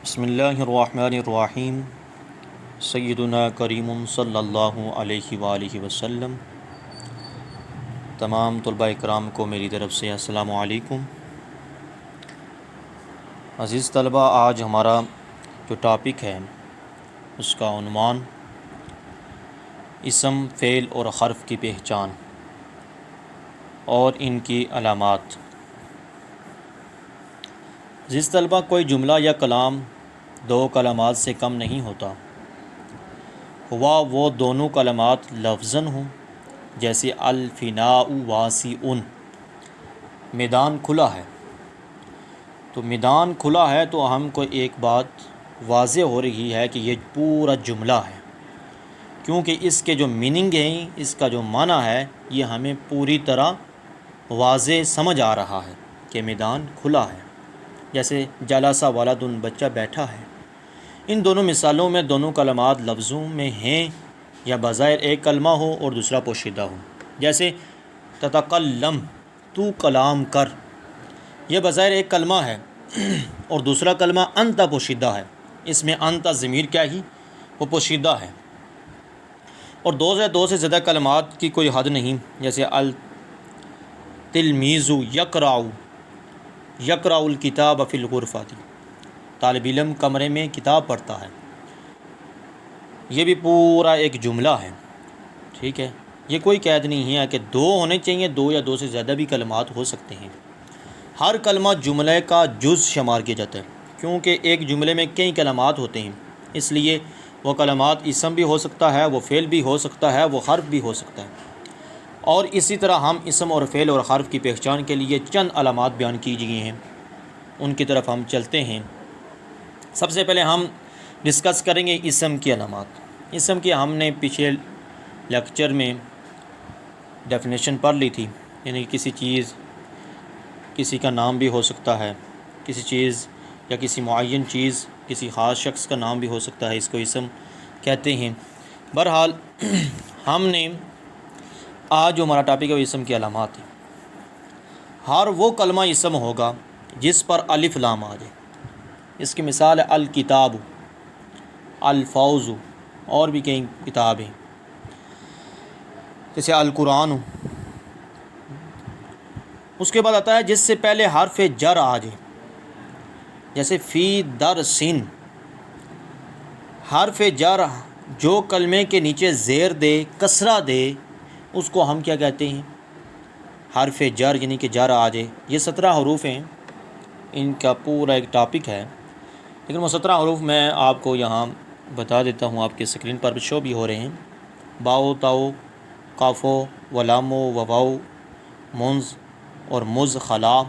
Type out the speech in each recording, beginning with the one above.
بسم اللہ الرحمن الرحیم سیدنا کریم صلی اللہ علیہ وآلہ وسلم۔ تمام طلباء اکرام کو میری طرف سے السلام علیکم۔ عزیز طلباء، آج ہمارا جو ٹاپک ہے اس کا عنوان اسم، فعل اور حرف کی پہچان اور ان کی علامات۔ عزیز طلباء، کوئی جملہ یا کلام دو کلمات سے کم نہیں ہوتا، ہوا وہ دونوں کلمات لفظاً ہوں، جیسے الفناء واسع، میدان کھلا ہے۔ تو میدان کھلا ہے تو ہم کو ایک بات واضح ہو رہی ہے کہ یہ پورا جملہ ہے، کیونکہ اس کے جو میننگ ہیں، اس کا جو معنی ہے، یہ ہمیں پوری طرح واضح سمجھ آ رہا ہے کہ میدان کھلا ہے۔ جیسے جلسہ ولد، بچہ بیٹھا ہے۔ ان دونوں مثالوں میں دونوں کلمات لفظوں میں ہیں یا بظاہر ایک کلمہ ہو اور دوسرا پوشیدہ ہو۔ جیسے تتکلم، تو کلام کر، یہ بظاہر ایک کلمہ ہے اور دوسرا کلمہ انت پوشیدہ ہے۔ اس میں انت ضمیر کیا ہی، وہ پوشیدہ ہے۔ اور دو سے زیادہ کلمات کی کوئی حد نہیں، جیسے التلمیذ یقرأ الکتاب فی الغرفۃ، طالب علم کمرے میں کتاب پڑھتا ہے۔ یہ بھی پورا ایک جملہ ہے، ٹھیک ہے۔ یہ کوئی قید نہیں ہے کہ دو ہونے چاہیے، دو یا دو سے زیادہ بھی کلمات ہو سکتے ہیں۔ ہر کلمہ جملے کا جز شمار کیا جاتا ہے، کیونکہ ایک جملے میں کئی کلمات ہوتے ہیں، اس لیے وہ کلمات اسم بھی ہو سکتا ہے، وہ فعل بھی ہو سکتا ہے، وہ حرف بھی ہو سکتا ہے۔ اور اسی طرح ہم اسم اور فعل اور حرف کی پہچان کے لیے چند علامات بیان کیجیے ہیں، ان کی طرف ہم چلتے ہیں۔ سب سے پہلے ہم ڈسکس کریں گے اسم کی علامات۔ اسم کی ہم نے پچھلے لیکچر میں ڈیفینیشن پڑھ لی تھی، یعنی کسی چیز، کسی کا نام بھی ہو سکتا ہے، کسی چیز یا کسی معین چیز، کسی خاص شخص کا نام بھی ہو سکتا ہے، اس کو اسم کہتے ہیں۔ بہرحال ہم نے آج جو ہمارا ٹاپک ہے وہ اسم کی علامات ہے۔ ہر وہ کلمہ اسم ہوگا جس پر الف لام آ جائے۔ اس کی مثال ہے الکتاب، الفوز، اور بھی کئی کتابیں، جیسے القرآن۔ اس کے بعد آتا ہے جس سے پہلے حرف جر آ جائے، جیسے فی درسن۔ حرف جر جو کلمے کے نیچے زیر دے، کسرہ دے، اس کو ہم کیا کہتے ہیں؟ حرف جر، یعنی کہ جر آ جائے۔ یہ 17 حروف ہیں، ان کا پورا ایک ٹاپک ہے، لیکن وہ 17 حروف میں آپ کو یہاں بتا دیتا ہوں، آپ کی اسکرین پر شو بھی ہو رہے ہیں۔ باؤ، تاؤ، کافو، ولامو، وواؤ، منز اور مز، خلا،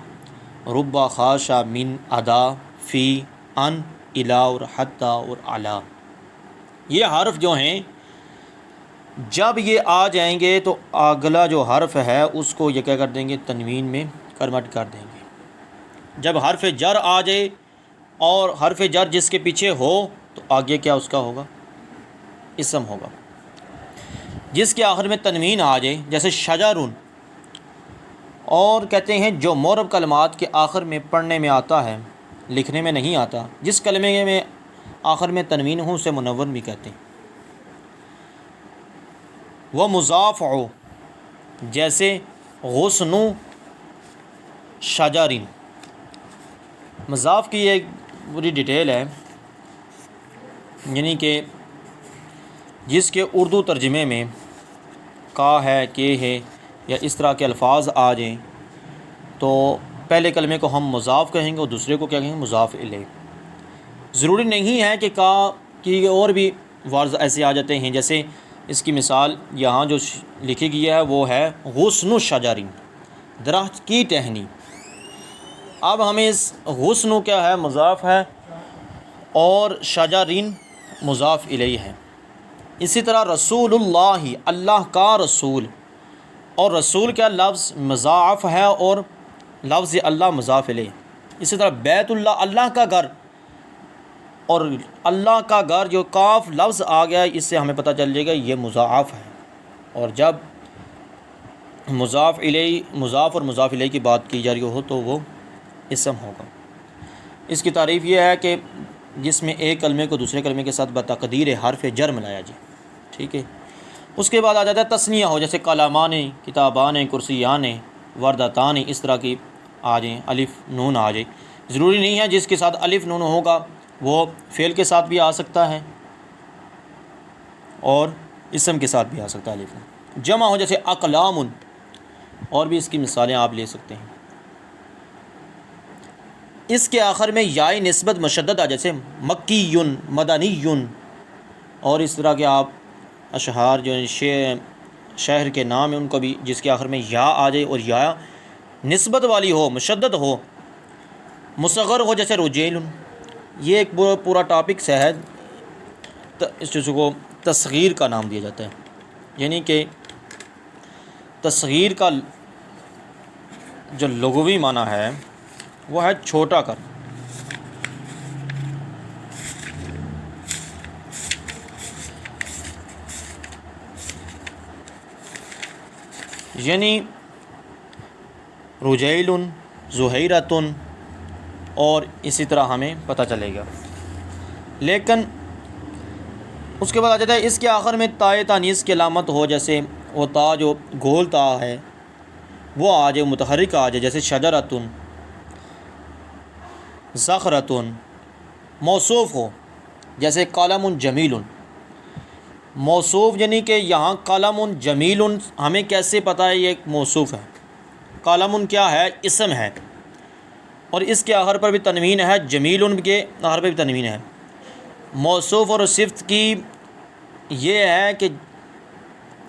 ربا، خاشا، من، ادا، فی، ان، الا اور حتی اور علا۔ یہ حرف جو ہیں جب یہ آ جائیں گے تو اگلا جو حرف ہے اس کو یہ کیا کر دیں گے؟ تنوین میں کنورٹ کر دیں گے۔ جب حرف جر آ جائے اور حرف جر جس کے پیچھے ہو تو آگے کیا اس کا ہوگا؟ اسم ہوگا۔ جس کے آخر میں تنوین آ جائے، جیسے شجرن، اور کہتے ہیں جو معرب کلمات کے آخر میں پڑھنے میں آتا ہے، لکھنے میں نہیں آتا، جس کلمے میں آخر میں تنوین ہو اسے منون بھی کہتے ہیں۔ وہ مضاف ہو، جیسے غصن شجرن۔ مضاف کی ایک بڑی ڈیٹیل ہے، یعنی کہ جس کے اردو ترجمے میں کا ہے، کہ ہے، یا اس طرح کے الفاظ آ جائیں تو پہلے کلمے کو ہم مضاف کہیں گے اور دوسرے کو کیا کہیں گے؟ مضاف الیہ۔ ضروری نہیں ہے کہ کا کی اور بھی ورڈز ایسے آ جاتے ہیں، جیسے اس کی مثال یہاں جو لکھی گئی ہے وہ ہے غصن الشجرین، درخت کی ٹہنی۔ اب ہمیں اس غصن کیا ہے؟ مضاف ہے، اور شجرین مضاف الیہ ہے۔ اسی طرح رسول اللہ، اللہ کا رسول، اور رسول کیا لفظ مضاف ہے اور لفظ اللہ مضاف الیہ۔ اسی طرح بیت اللہ، اللہ کا گھر، اور اللہ کا گھر جو کاف لفظ آ گیا اس سے ہمیں پتہ چل جائے گا یہ مضاف ہے۔ اور جب مضاف اور مضاف الیہ کی بات کی جا رہی ہو تو وہ اسم ہوگا۔ اس کی تعریف یہ ہے کہ جس میں ایک کلمے کو دوسرے کلمے کے ساتھ بتقدیر حرف جر ملایا جائے، ٹھیک ہے۔ اس کے بعد آ جاتا ہے تثنیہ ہو، جیسے کلامان، کتابان، کرسیان، وردتان، اس طرح کی آ جائیں، الف نون آ جائے۔ ضروری نہیں ہے جس کے ساتھ الف نون ہوگا وہ فعل کے ساتھ بھی آ سکتا ہے اور اسم کے ساتھ بھی آ سکتا ہے الف نون۔ جمع ہو، جیسے اقلام، اور بھی اس کی مثالیں آپ لے سکتے ہیں۔ اس کے آخر میں یائے نسبت مشدد آ، جیسے مکی، مدنی، اور اس طرح کے آپ اشعار جو ہیں شہر کے نام ہیں ان کو بھی جس کے آخر میں یا آ جائے اور یا نسبت والی ہو، مشدد ہو، مصغر ہو، جیسے رجیل۔ یہ ایک پورا ٹاپک ہے، اس چیز کو تصغیر کا نام دیا جاتا ہے، یعنی کہ تصغیر کا جو لغوی معنی ہے وہ ہے چھوٹا کر۔ یعنی رجیل، زہیرۃ، اور اسی طرح ہمیں پتہ چلے گا۔ لیکن اس کے بعد آ جاتا ہے اس کے آخر میں تائے تانیث کی علامت ہو، جیسے وہ تا جو گول تا ہے وہ آ جائے، متحرک آ جائے، جیسے شجرۃ، زخرۃ۔ موصوف ہو، جیسے قلم جمیل۔ موصوف یعنی کہ یہاں قلم جمیل، ہمیں کیسے پتہ ہے یہ ایک موصوف ہے؟ قلم کیا ہے؟ اسم ہے، اور اس کے آخر پر بھی تنوین ہے، جمیل کے آخر پر بھی تنوین ہے۔ موصوف اور صفت کی یہ ہے کہ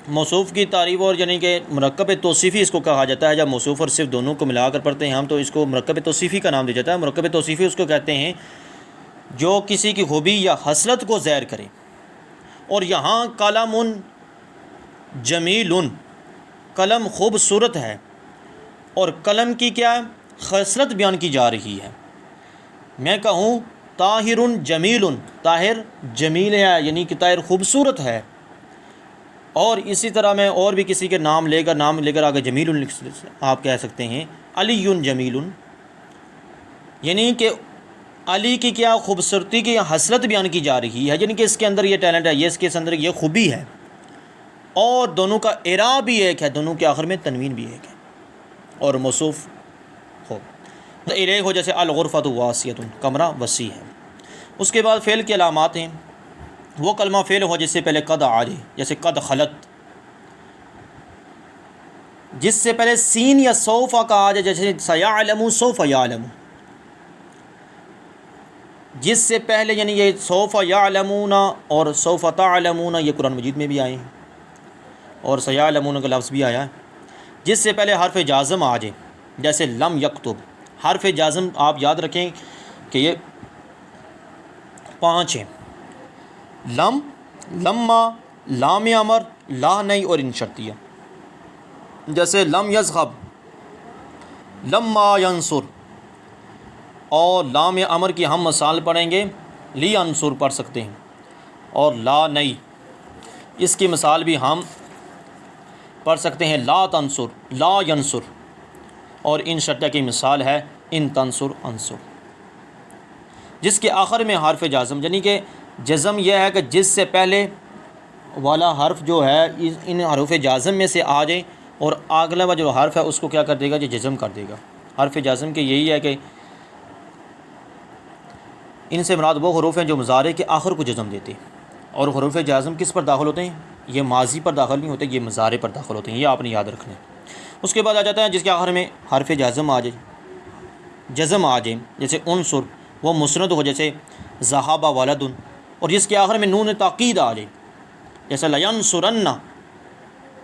موصوف کی تعریف، اور یعنی کہ مرکب توصیفی اس کو کہا جاتا ہے۔ جب موصوف اور صفت دونوں کو ملا کر پڑھتے ہیں ہم تو اس کو مرکب توصیفی کا نام دیا جاتا ہے۔ مرکب توصیفی اس کو کہتے ہیں جو کسی کی خوبی یا خصلت کو ظاہر کرے، اور یہاں قلم جمیل، قلم خوبصورت ہے، اور قلم کی کیا خصلت بیان کی جا رہی ہے۔ میں کہوں طاہر جمیل، طاہر جمیل ہے، یعنی کہ طاہر خوبصورت ہے، اور اسی طرح میں اور بھی کسی کے نام لے کر آگے جمیل آپ کہہ سکتے ہیں، علی جمیل، یعنی کہ علی کی کیا خوبصورتی کی حسرت بیان کی جا رہی ہے، یعنی کہ اس کے اندر یہ ٹیلنٹ ہے، یہ اس کے اندر یہ خوبی ہے، اور دونوں کا اعراب بھی ایک ہے، دونوں کے آخر میں تنوین بھی ایک ہے، اور موصوف ہو الیہ ہو، جیسے الغرفۃ واسعۃ، کمرہ وسیع ہے۔ اس کے بعد فعل کی علامات ہیں، وہ کلمہ فعل ہو جس سے پہلے قد آ جائے، جیسے قد خلت، جس سے پہلے سین یا سوف کا آ جائے، جیسے سیعلم سوف یعلم، جس سے پہلے یعنی یہ سوف یعلمون اور سوف تعلمون یہ قرآن مجید میں بھی آئے ہیں، اور سیعلمون کا لفظ بھی آیا ہے۔ جس سے پہلے حرف جازم آ جائے، جیسے لم یکتب، حرف جازم آپ یاد رکھیں کہ یہ 5 ہیں، لم، لما، لام امر، لا نہیں، اور ان شرطیہ، جیسے لم یذهب، لما ینصر، اور لام امر کی ہم مثال پڑھیں گے لی انصر پڑھ سکتے ہیں، اور لا نہیں اس کی مثال بھی ہم پڑھ سکتے ہیں لا تنصر، لا ینصر، اور ان شرطیہ کی مثال ہے ان تنصر انصر۔ جس کے آخر میں حرف جازم، یعنی کہ جزم یہ ہے کہ جس سے پہلے والا حرف جو ہے ان حروف جازم میں سے آ جائے، اور اگلا جو حرف ہے اس کو کیا کر دے گا؟ جو جزم کر دے گا۔ حرف جازم کے یہی ہے کہ ان سے مراد وہ حروف ہیں جو مضارع کے آخر کو جزم دیتے ہیں، اور حروف جازم کس پر داخل ہوتے ہیں؟ یہ ماضی پر داخل نہیں ہوتے، یہ مضارع پر داخل ہوتے ہیں، یہ آپ نے یاد رکھنا ہے۔ اس کے بعد آ جاتا ہے جس کے آخر میں حرف جازم آ جائے، جزم آ جائے، جیسے انصر، وہ مسند ہو، جیسے ذہب ولد، اور جس کے آخر میں نون تاکید آ جائے، جیسے لینصرن،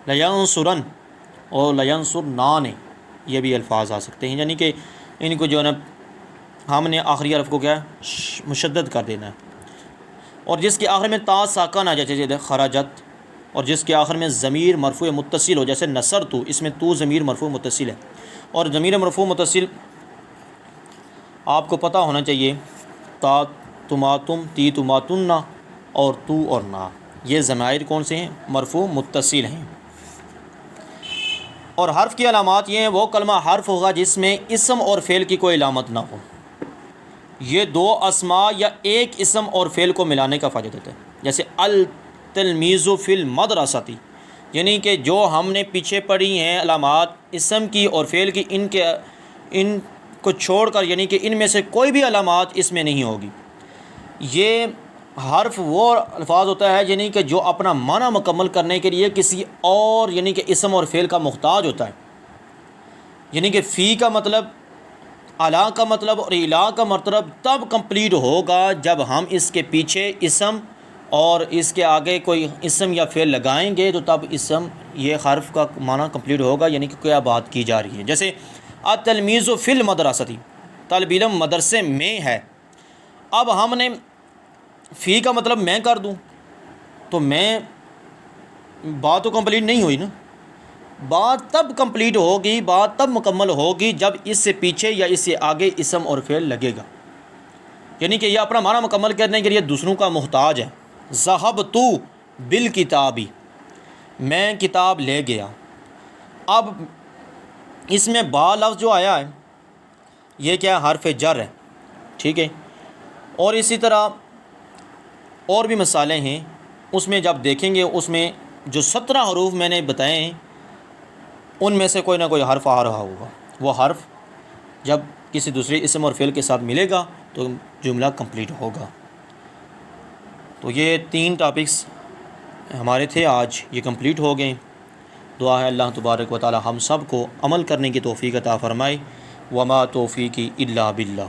لینصرن، اور لینصرنان، یہ بھی الفاظ آ سکتے ہیں، یعنی کہ ان کو جو ہے نا ہم نے آخری حرف کو کیا ہے؟ مشدد کر دینا ہے۔ اور جس کے آخر میں تا ساکن آ جائے، جیسے خرجت، اور جس کے آخر میں ضمیر مرفوع متصل ہو، جیسے نصر تو، اس میں تو ضمیر مرفوع متصل ہے، اور ضمیر مرفوع متصل آپ کو پتہ ہونا چاہیے، تا تماتم، تی تماتن، اور تو اور نا، یہ ضمائر کون سے ہیں؟ مرفوع متصل ہیں۔ اور حرف کی علامات یہ ہیں، وہ کلمہ حرف ہوگا جس میں اسم اور فعل کی کوئی علامت نہ ہو، یہ دو اسما یا ایک اسم اور فعل کو ملانے کا فائدہ دیتا ہے. جیسے التلمیذ فی المدرسۃ، یعنی کہ جو ہم نے پیچھے پڑھی ہیں علامات اسم کی اور فعل کی، ان کو چھوڑ کر، یعنی کہ ان میں سے کوئی بھی علامات اس میں نہیں ہوگی. یہ حرف وہ الفاظ ہوتا ہے یعنی کہ جو اپنا معنی مکمل کرنے کے لیے کسی اور یعنی کہ اسم اور فعل کا محتاج ہوتا ہے. یعنی کہ فی کا مطلب، اعلیٰ کا مطلب اور الہ کا مطلب تب کمپلیٹ ہوگا جب ہم اس کے پیچھے اسم اور اس کے آگے کوئی اسم یا فعل لگائیں گے، تو تب اسم یہ حرف کا معنی کمپلیٹ ہوگا، یعنی کہ کیا بات کی جا رہی ہے. جیسے التلمیذ فی المدرسۃ، طالب علم مدرسے میں ہے. اب ہم نے فی کا مطلب میں کر دوں تو میں، بات تو کمپلیٹ نہیں ہوئی نا. بات تب کمپلیٹ ہوگی، بات تب مکمل ہوگی جب اس سے پیچھے یا اس سے آگے اسم اور فعل لگے گا. یعنی کہ یہ اپنا معنی مکمل کرنے کے لیے دوسروں کا محتاج ہے. ذہبت بالکتاب، میں کتاب لے گیا. اب اس میں با لفظ جو آیا ہے یہ کیا ہے؟ حرف جر ہے. ٹھیک ہے. اور اسی طرح اور بھی مثالیں ہیں، اس میں جب دیکھیں گے اس میں جو 17 حروف میں نے بتائے ہیں ان میں سے کوئی نہ کوئی حرف آ رہا ہوگا. وہ حرف جب کسی دوسرے اسم اور فعل کے ساتھ ملے گا تو جملہ کمپلیٹ ہوگا. تو یہ 3 ٹاپکس ہمارے تھے آج، یہ کمپلیٹ ہو گئے. دعا ہے اللہ تبارک و تعالی ہم سب کو عمل کرنے کی توفیق عطا فرمائے. وما توفیقی الا باللہ.